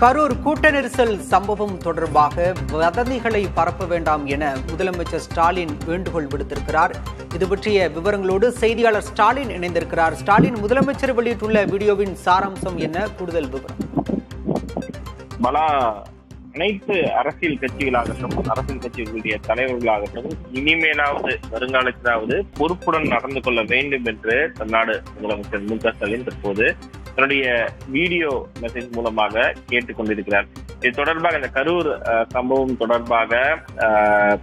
கரூர் கூட்ட நெரிசல் சம்பவம் தொடர்பாக வதந்திகளை பரப்ப வேண்டாம் என முதலமைச்சர் ஸ்டாலின் வேண்டுகோள் விடுத்திருக்கிறார். இது பற்றிய விவரங்களோடு செய்தியாளர் ஸ்டாலின் இணைந்திருக்கிறார். ஸ்டாலின், முதலமைச்சர் வெளியிட்டுள்ள வீடியோவின் சாராம்சம் என்ன? கூடுதல் விவரம். அனைத்து அரசியல் கட்சிகளாகட்டும், அரசியல் கட்சிகளுடைய தலைவர்களாகட்டும், இனிமேலாவது வருங்காலத்திலாவது பொறுப்புடன் நடந்து கொள்ள வேண்டும் என்று தமிழ்நாடு முதலமைச்சர் மு.க.ஸ்டாலின் தற்போது தன்னுடைய வீடியோ மெசேஜ் மூலமாக கேட்டுக் கொண்டிருக்கிறார். இது தொடர்பாக இந்த கரூர் சம்பவம் தொடர்பாக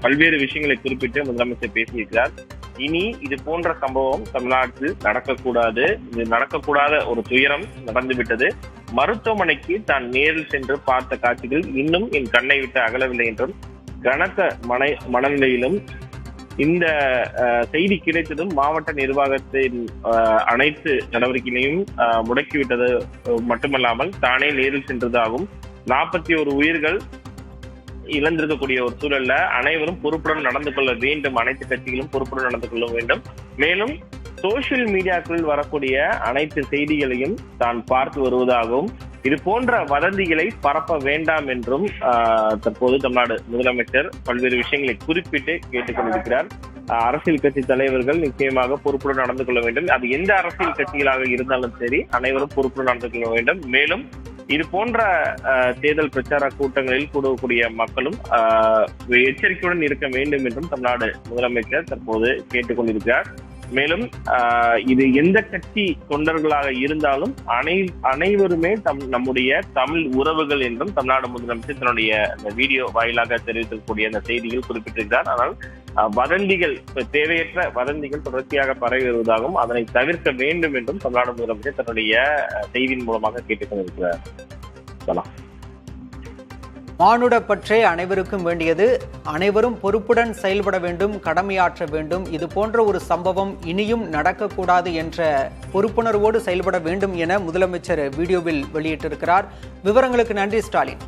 பல்வேறு விஷயங்களை குறிப்பிட்டு முதலமைச்சர் பேசியிருக்கிறார். இனி இது போன்ற சம்பவம் தமிழ்நாட்டில் நடக்கக்கூடாது. இது நடக்கக்கூடாத ஒரு துயரம் நடந்துவிட்டது. மருத்துவமனைக்கு தான் நேரில் சென்று பார்த்த காட்சிகள் இன்னும் என் கண்ணை விட்டு அகலவில்லை என்றும், கனத்த மனநிலையிலும் இந்த செய்தி கிடைத்ததும் மாவட்ட நிர்வாகத்தின் அனைத்து நடவடிக்கைகளையும் முடக்கிவிட்டது மட்டுமல்லாமல் தானே நேரில் சென்றதாகவும் 41 உயிர்கள் இழந்திருக்கக்கூடிய ஒரு சூழல்ல அனைவரும் பொறுப்புடன் நடந்து கொள்ள வேண்டும், அனைத்து கட்சிகளும் பொறுப்புடன் நடந்து கொள்ள வேண்டும். மேலும் சோசியல் மீடியாக்களில் வரக்கூடிய அனைத்து செய்திகளையும் தான் பார்த்து வருவதாகவும், இது போன்ற வதந்திகளை பரப்ப வேண்டாம் என்றும் தற்போது தமிழ்நாடு முதலமைச்சர் பல்வேறு விஷயங்களை குறிப்பிட்டு கேட்டுக் கொண்டிருக்கிறார். அரசியல் கட்சி தலைவர்கள் நிச்சயமாக பொறுப்புடன் நடந்து கொள்ள வேண்டும். அது எந்த அரசியல் கட்சிகளாக இருந்தாலும் சரி, அனைவரும் பொறுப்புடன் நடந்து கொள்ள வேண்டும். மேலும் இது போன்ற தேர்தல் பிரச்சார கூட்டங்களில் கூடக்கூடிய மக்களும் எச்சரிக்கையுடன் இருக்க வேண்டும் என்றும் தமிழ்நாடு முதலமைச்சர் தற்போது கேட்டுக் கொண்டிருக்கிறார். மேலும் இது எந்த கட்சி தொண்டர்களாக இருந்தாலும் அனைவருமே நம்முடைய தமிழ் உறவுகள் என்றும் தமிழ்நாடு முதலமைச்சர் தன்னுடைய வீடியோ வாயிலாக தெரிவிக்கக்கூடிய அந்த செய்தியில் குறிப்பிட்டிருக்கிறார். ஆனால் வதந்திகள், தேவையற்ற வதந்திகள் தொடர்ச்சியாக பரவி வருவதாகவும் அதனை தவிர்க்க வேண்டும் என்றும் தமிழ்நாடு முதலமைச்சர் தன்னுடைய செய்தியின் மூலமாக கேட்டுக் கொண்டிருக்கிறார். மானுட பற்றே அனைவருக்கும் வேண்டியது. அனைவரும் பொறுப்புடன் செயல்பட வேண்டும், கடமையாற்ற வேண்டும். இது போன்ற ஒரு சம்பவம் இனியும் நடக்கக்கூடாது என்ற பொறுப்புணர்வோடு செயல்பட வேண்டும் என முதலமைச்சர் வீடியோவில் வெளியிட்டிருக்கிறார். விவரங்களுக்கு நன்றி ஸ்டாலின்.